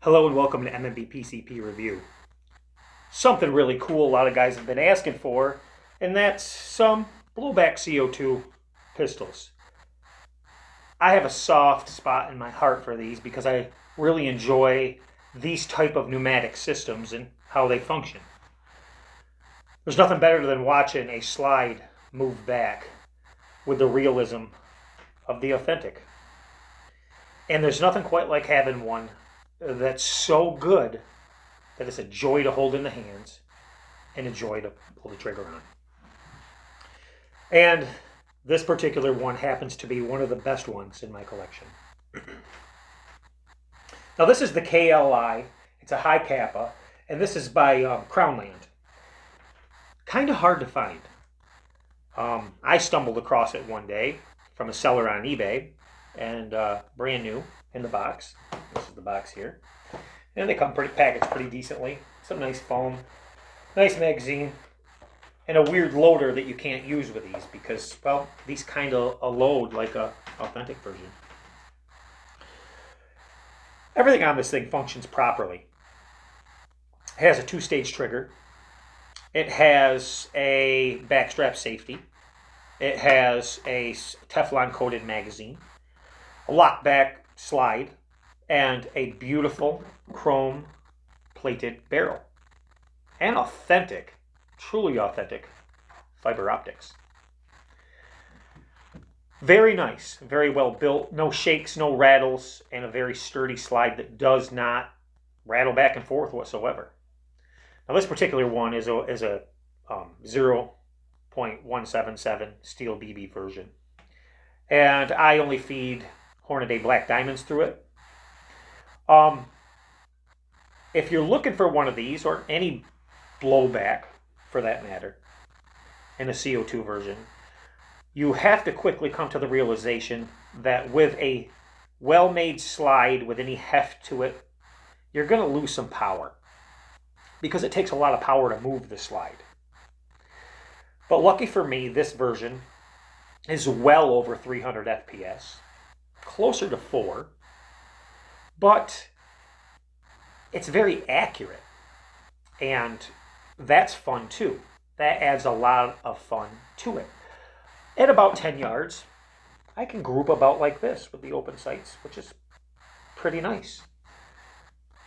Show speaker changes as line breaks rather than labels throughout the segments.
Hello and welcome to MMB PCP Review. Something really cool a lot of guys have been asking for, and that's some blowback CO2 pistols. I have a soft spot in my heart for these because I really enjoy these type of pneumatic systems and how they function. There's nothing better than watching a slide move back with the realism of the authentic. And there's nothing quite like having one that's so good that it's a joy to hold in the hands and a joy to pull the trigger on. And this particular one happens to be one of the best ones in my collection. Now this is the KLI. It's a high kappa, and this is by Crownland. Kind of hard to find. I stumbled across it one day from a seller on eBay, and brand new in the box. This is the box here. And they come packaged pretty decently. Some nice foam, nice magazine, and a weird loader that you can't use with these because, well, these kind of load like a authentic version. Everything on this thing functions properly. It has a 2-stage trigger. It has a backstrap safety. It has a Teflon coated magazine, a lockback slide, and a beautiful chrome plated barrel. And authentic, truly authentic fiber optics. Very nice, very well built, no shakes, no rattles, and a very sturdy slide that does not rattle back and forth whatsoever. Now this particular one is a 0.177 steel BB version. And I only feed Hornady Black Diamonds through it. If you're looking for one of these, or any blowback for that matter, in a CO2 version, you have to quickly come to the realization that with a well-made slide with any heft to it, you're going to lose some power because it takes a lot of power to move the slide. But lucky for me, this version is well over 300 FPS, closer to 4, but it's very accurate, and that's fun too. That adds a lot of fun to it. At about 10 yards, I can group about like this with the open sights, which is pretty nice.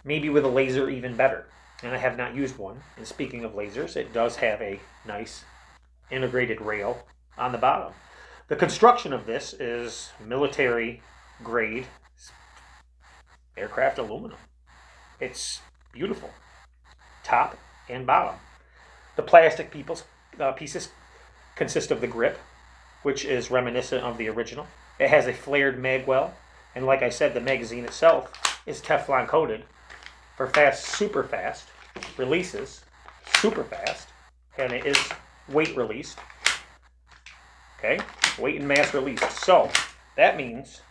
Maybe with a laser even better, and I have not used one. And speaking of lasers, it does have a nice integrated rail on the bottom. The construction of this is military grade aircraft aluminum. It's beautiful, top and bottom. The plastic pieces consist of the grip, which is reminiscent of the original. It has a flared mag well, and like I said, the magazine itself is Teflon coated for fast, super fast releases, super fast, and it is weight released. Okay, weight and mass released. So that means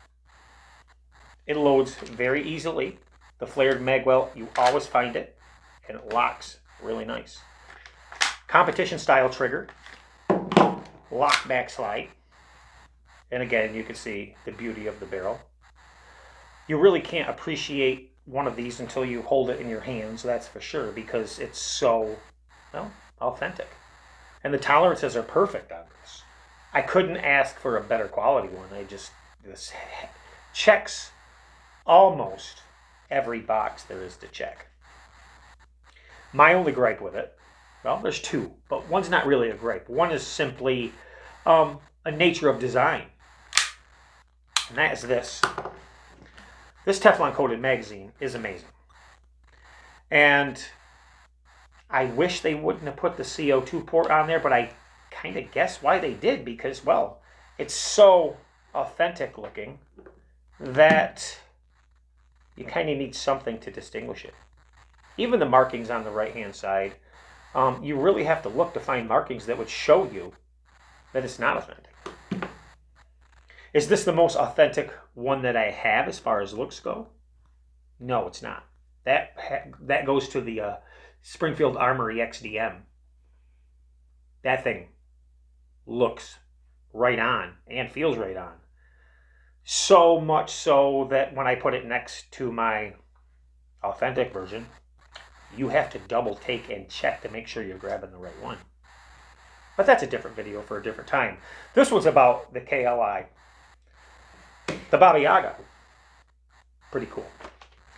it loads very easily. The flared mag well, you always find it, and it locks really nice. Competition style trigger, lock back slide, And again, you can see the beauty of the barrel. You really can't appreciate one of these until you hold it in your hands, that's for sure, because it's so, well, authentic. And the tolerances are perfect on this. I couldn't ask for a better quality one. This checks almost every box there is to check. My only gripe with it, well, there's two, but one's not really a gripe. One is simply a nature of design. And that is this. This Teflon coated magazine is amazing. And I wish they wouldn't have put the CO2 port on there, but I kind of guess why they did, because, well, it's so authentic looking that you kind of need something to distinguish it. Even the markings on the right-hand side, you really have to look to find markings that would show you that it's not authentic. Is this the most authentic one that I have as far as looks go? No, it's not. That goes to the Springfield Armory XDM. That thing looks right on and feels right on. So much so that when I put it next to my authentic version, you have to double take and check to make sure you're grabbing the right one. But that's a different video for a different time. This one's about the KLI. The Baba Yaga. Pretty cool.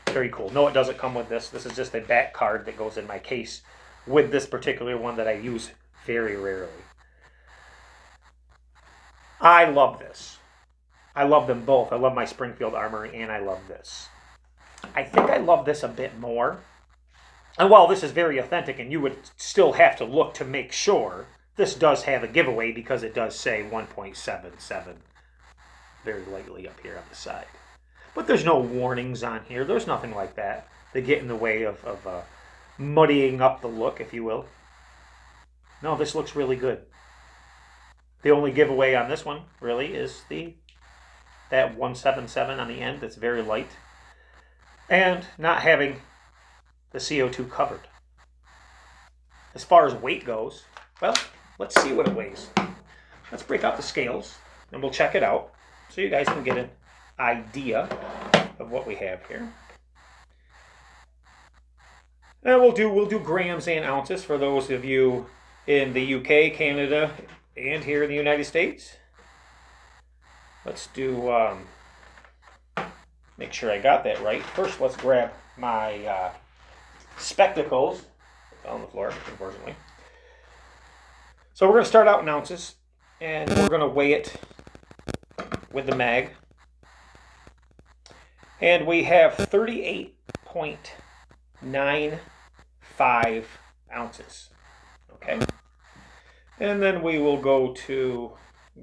Very cool. No, it doesn't come with this. This is just a back card that goes in my case with this particular one that I use very rarely. I love this. I love them both. I love my Springfield Armory and I love this. I think I love this a bit more. And while this is very authentic and you would still have to look to make sure, this does have a giveaway because it does say 1.77 very lightly up here on the side. But there's no warnings on here. There's nothing like that that get in the way of muddying up the look, if you will. No, this looks really good. The only giveaway on this one really is that 177 on the end that's very light. And not having the CO2 covered. As far as weight goes, well, let's see what it weighs. Let's break out the scales and we'll check it out so you guys can get an idea of what we have here. And we'll do grams and ounces for those of you in the UK, Canada, and here in the United States. Let's do, make sure I got that right. First, let's grab my spectacles. Fell on the floor, unfortunately. So we're going to start out in ounces, and we're going to weigh it with the mag. And we have 38.95 ounces. Okay. And then we will go to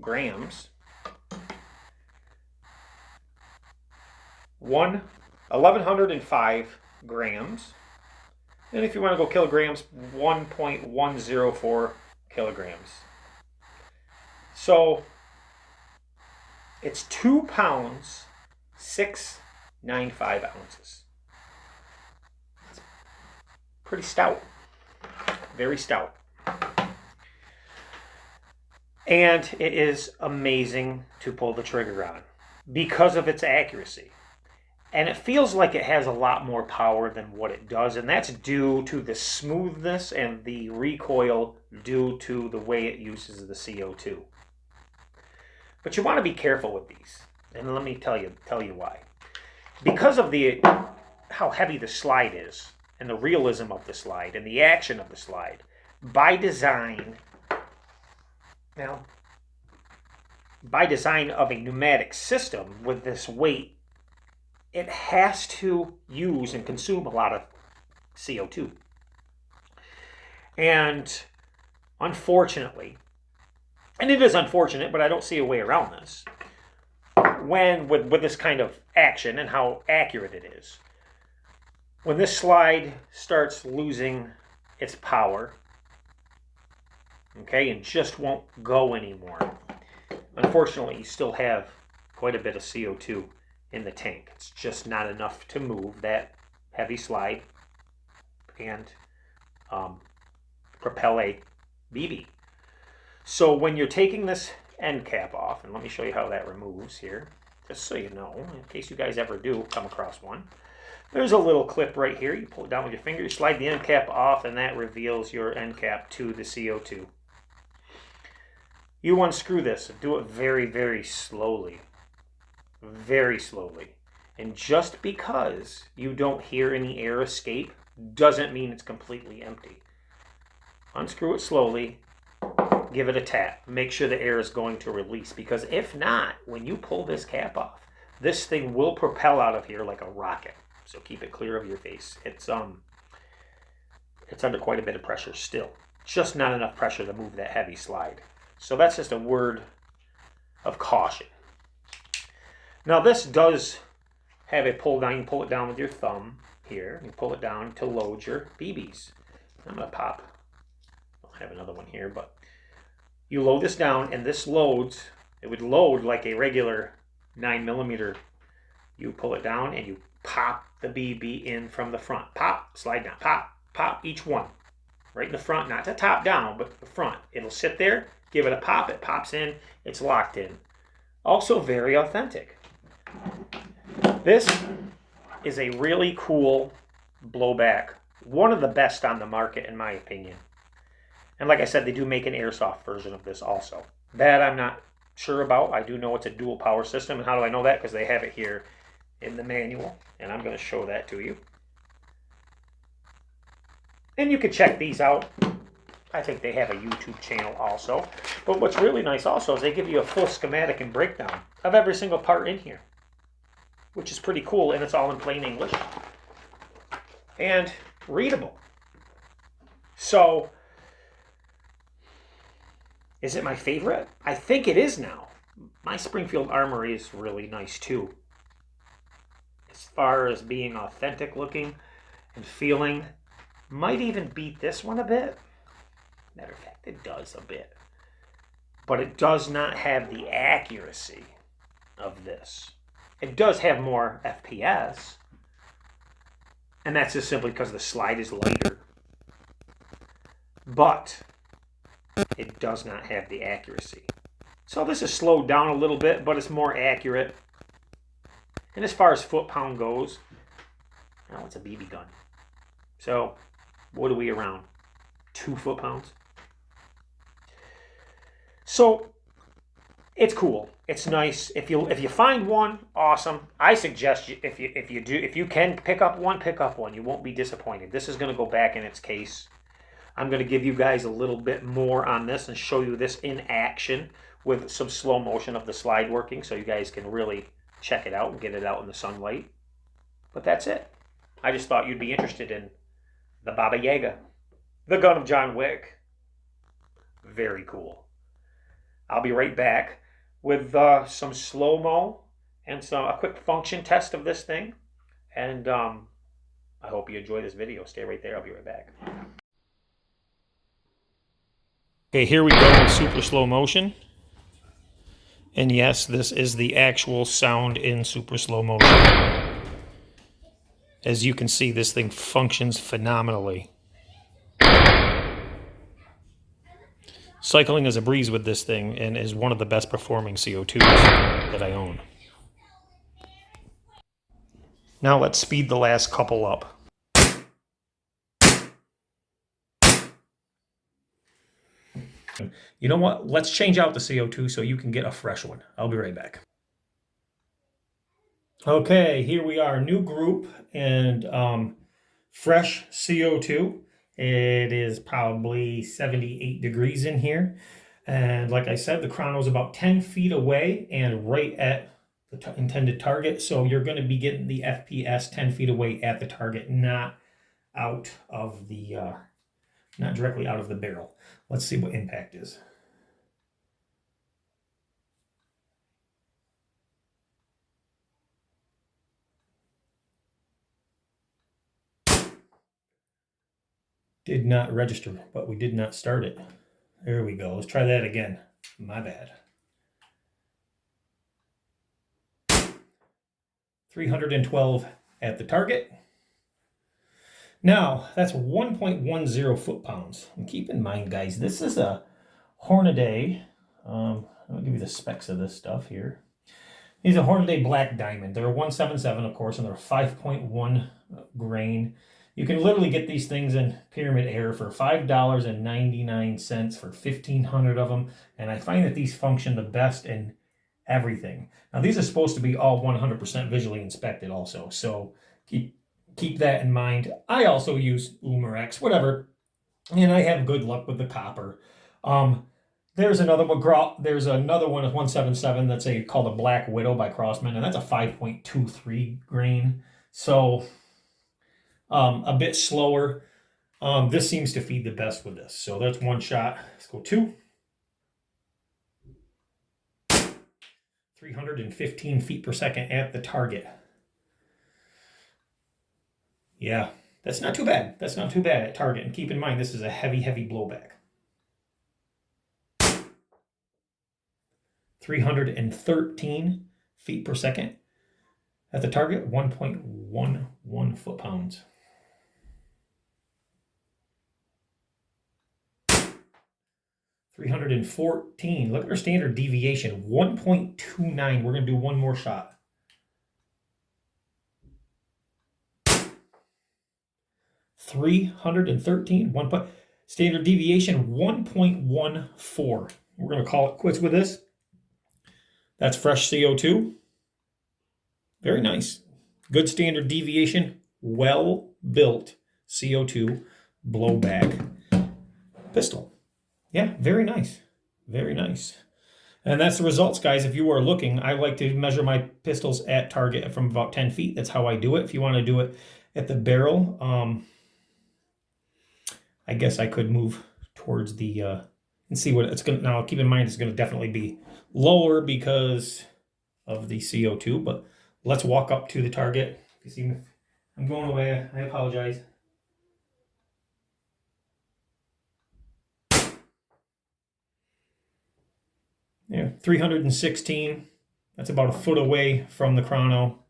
grams. 1,105 grams. And if you want to go kilograms, 1.104 kilograms. So it's 2 pounds, 695 ounces. It's pretty stout. Very stout. And it is amazing to pull the trigger on because of its accuracy. And it feels like it has a lot more power than what it does, and that's due to the smoothness and the recoil due to the way it uses the CO2. But you want to be careful with these, and let me tell you why. Because of how heavy the slide is, and the realism of the slide, and the action of the slide, by design of a pneumatic system with this weight, it has to use and consume a lot of CO2. And unfortunately, and it is unfortunate, but I don't see a way around this, when with this kind of action and how accurate it is, when this slide starts losing its power, okay, and just won't go anymore, unfortunately, you still have quite a bit of CO2 in the tank. It's just not enough to move that heavy slide and propel a BB. So when you're taking this end cap off. And let me show you how that removes here, just so you know, in case you guys ever do come across one. There's a little clip right here. You pull it down with your finger, you slide the end cap off, and that reveals your end cap to the CO2. You unscrew this. Do it very, very slowly. Very slowly. And just because you don't hear any air escape doesn't mean it's completely empty. Unscrew it slowly. Give it a tap. Make sure the air is going to release, because if not, when you pull this cap off, this thing will propel out of here like a rocket. So keep it clear of your face. It's under quite a bit of pressure still. Just not enough pressure to move that heavy slide. So that's just a word of caution. Now this does have a pull down. You can pull it down with your thumb here. You pull it down to load your BBs. I'm going to pop. I have another one here, but you load this down, and this loads. It would load like a regular 9mm. You pull it down and you pop the BB in from the front. Pop, slide down, pop, pop, each one. Right in the front, not the top down, but the front. It'll sit there, give it a pop, it pops in, it's locked in. Also very authentic. This is a really cool blowback. One of the best on the market, in my opinion. And like I said, they do make an airsoft version of this also. That I'm not sure about. I do know it's a dual power system. And how do I know that? Because they have it here in the manual. And I'm going to show that to you. And you can check these out. I think they have a YouTube channel also. But what's really nice also is they give you a full schematic and breakdown of every single part in here, which is pretty cool, and it's all in plain English and readable. So, is it my favorite? I think it is now. My Springfield Armory is really nice too. As far as being authentic looking and feeling, might even beat this one a bit. Matter of fact, it does a bit. But it does not have the accuracy of this. It does have more FPS, and that's just simply because the slide is lighter. But it does not have the accuracy. So this is slowed down a little bit, but it's more accurate. And as far as foot-pound goes, now it's a BB gun. So what are we around? 2 foot-pounds? So it's cool. It's nice. If you find one, awesome. I suggest you, if you can pick up one, pick up one. You won't be disappointed. This is going to go back in its case. I'm going to give you guys a little bit more on this and show you this in action with some slow motion of the slide working, so you guys can really check it out and get it out in the sunlight. But that's it. I just thought you'd be interested in the Baba Yaga, the gun of John Wick. Very cool. I'll be right back with some slow-mo and a quick function test of this thing. And I hope you enjoy this video. Stay right there. I'll be right back. Okay, here we go in super slow motion. And yes, this is the actual sound in super slow motion. As you can see, this thing functions phenomenally. Cycling is a breeze with this thing and is one of the best performing CO2s that I own. Now let's speed the last couple up. You know what? Let's change out the CO2 so you can get a fresh one. I'll be right back. Okay, here we are, new group and fresh CO2. It is probably 78 degrees in here. And like I said, the chrono is about 10 feet away and right at the intended target. So you're going to be getting the FPS 10 feet away at the target, not out of the, not directly out of the barrel. Let's see what impact is. Did not register, but we did not start it. There we go. Let's try that again. My bad. 312 at the target. Now, that's 1.10 foot-pounds. And keep in mind, guys, this is a Hornady.
I'll give you the specs of this stuff here. These are Hornady Black Diamond. They're 177, of course, and they're 5.1 grain. You can literally get these things in Pyramid Air for $5.99 for 1,500 of them. And I find that these function the best in everything. Now, these are supposed to be all 100% visually inspected also. So keep that in mind. I also use Umarex, whatever. And I have good luck with the copper. There's another one. There's another one at 177 that's called a Black Widow by Crossman, and that's a 5.23 grain. So a bit slower. This seems to feed the best with this. So that's one shot. Let's go 2. 315 feet per second at the target. Yeah, that's not too bad. That's not too bad at target. And keep in mind, this is a heavy, heavy blowback. 313 feet per second at the target, 1.11 foot-pounds. 314. Look at our standard deviation, 1.29. We're going to do one more shot. 313. Standard deviation, 1.14. We're going to call it quits with this. That's fresh CO2. Very nice. Good standard deviation, well-built CO2 blowback pistol. Yeah, very nice. Very nice. And that's the results, guys. If you are looking, I like to measure my pistols at target from about 10 feet. That's how I do it. If you want to do it at the barrel, I guess I could move towards the, and see what it's going to, now keep in mind it's going to definitely be lower because of the CO2, but let's walk up to the target. If you see me, I'm going away. I apologize. Yeah, 316. That's about a foot away from the chrono.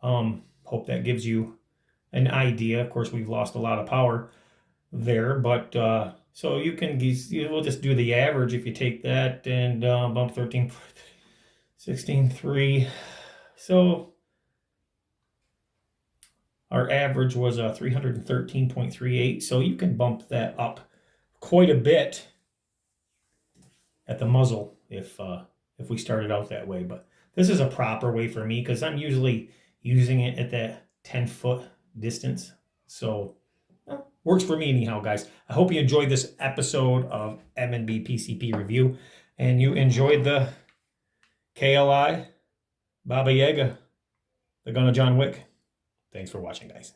Hope that gives you an idea. Of course, we've lost a lot of power there, but so you can, we'll just do the average if you take that and bump 13, 16, 3. So our average was 313.38. So you can bump that up quite a bit at the muzzle if we started out that way. But this is a proper way for me because I'm usually using it at that 10-foot distance. So works for me anyhow, guys. I hope you enjoyed this episode of M&B PCP Review and you enjoyed the KLI Baba Yaga, the gun of John Wick. Thanks for watching, guys.